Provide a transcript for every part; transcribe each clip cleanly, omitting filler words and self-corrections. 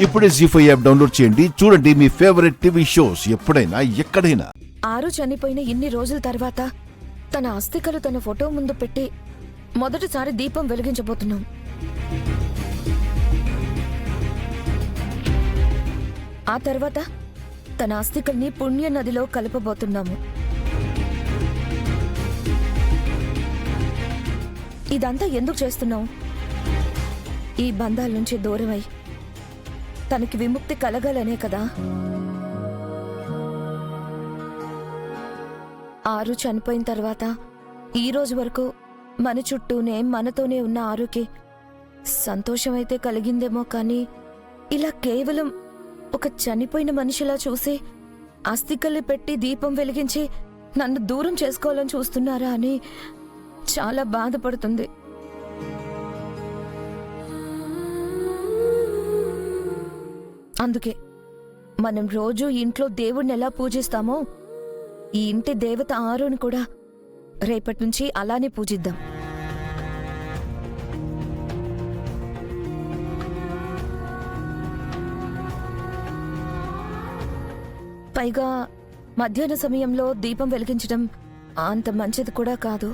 ఇప్పుడే జీ5 app download చేయండి. చూడండి మీ ఫేవరెట్ టీవీ షోస్ ఎప్పుడైనా ఎక్కడైనా. ఆరు చనిపోయిన ఇన్ని రోజుల తర్వాత తన అస్థికలు తన ఫోటో ముందు పెట్టి మొదటిసారి దీపం వెలిగించబోతున్నాం. ఆ తర్వాత తన అస్థికల్ని పుణ్య నదిలో కలపబోతున్నాము. ఇదంతా ఎందుకు చేస్తున్నాం? ఈ బంధాల నుంచి దూరమై తనకి విముక్తి కలగాలనే కదా. ఆరు చనిపోయిన తర్వాత ఈ రోజు వరకు మన చుట్టూనే మనతోనే ఉన్న ఆరుకి సంతోషమైతే కలిగిందేమో, కానీ ఇలా కేవలం ఒక చనిపోయిన మనిషిలా చూసి అస్థికల్ని పెట్టి దీపం వెలిగించి నన్ను దూరం చేసుకోవాలని చూస్తున్నారా అని చాలా బాధపడుతుంది. అందుకే మనం రోజు ఇంట్లో దేవుణ్ణి ఎలా పూజిస్తామో ఈ ఇంటి దేవత ఆరుని కూడా రేపటి నుంచి అలానే పూజిద్దాం. పైగా మధ్యాహ్న సమయంలో దీపం వెలిగించడం అంత మంచిది కూడా కాదు.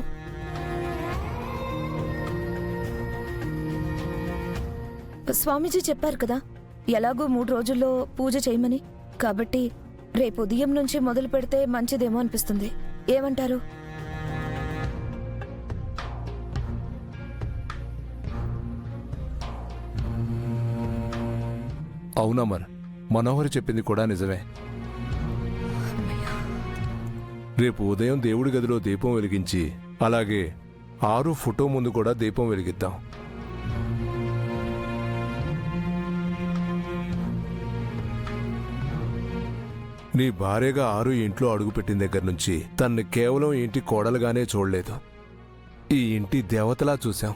స్వామీజీ చెప్పారు కదా, ఎలాగో 3 రోజుల్లో పూజ చేయమని. కాబట్టి రేపు ఉదయం నుంచి మొదలు పెడితే మంచిదేమో అనిపిస్తుంది. ఏమంటారు? అవునా? మరి మనోహర్ చెప్పింది కూడా నిజమే. రేపు ఉదయం దేవుడి గదిలో దీపం వెలిగించి అలాగే ఆరు ఫోటో ముందు కూడా దీపం వెలిగిద్దాం. నీ భార్యగా ఆరు ఇంట్లో అడుగుపెట్టిన దగ్గర నుంచి తన్ని కేవలం ఇంటి కోడలుగానే చూడలేదు, ఈ ఇంటి దేవతలా చూశాం.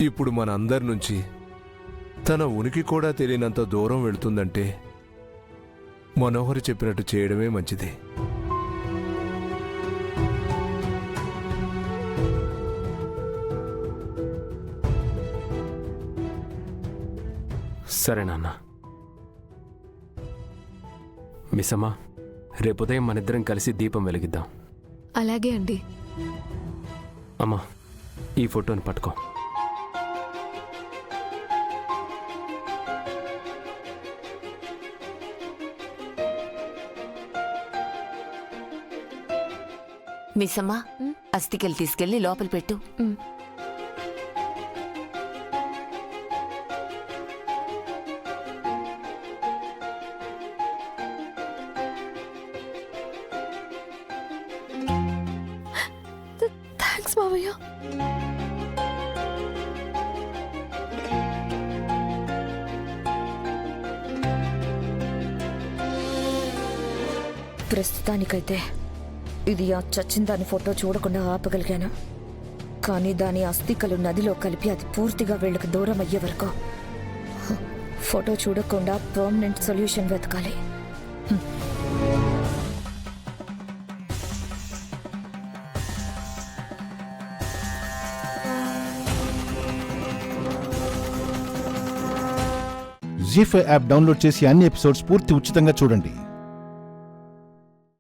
ఇప్పుడు మనందరి నుంచి తన ఉనికి కూడా తెలియనంత దూరం వెళుతుందంటే మనోహర్ చెప్పినట్టు చేయడమే మంచిది. సరే నాన్న. మిస్సమ్మా, రేపు ఉదయం మనిద్దరం కలిసి దీపం వెలిగిద్దాం. అలాగే అండి. అమ్మా, ఈ ఫోటోని పట్టుకో. మిస్సమ్మా, అస్థికలు తీసుకెళ్లి లోపల పెట్టు. థ్యాంక్స్ మావయ్య. ప్రస్తుతానికైతే ఇది ఆ చచ్చిన దాని ఫోటో చూడకుండా ఆపగలిగాను. కానీ దాని అస్థికలు నదిలో కలిపి అది పూర్తిగా వీళ్ళకి దూరం అయ్యే వరకు ఫోటో చూడకుండా పర్మనెంట్ సొల్యూషన్ వెతకాలి. జీ5 యాప్ డౌన్లోడ్ చేసి అన్ని ఎపిసోడ్స్ పూర్తి ఉచితంగా చూడండి.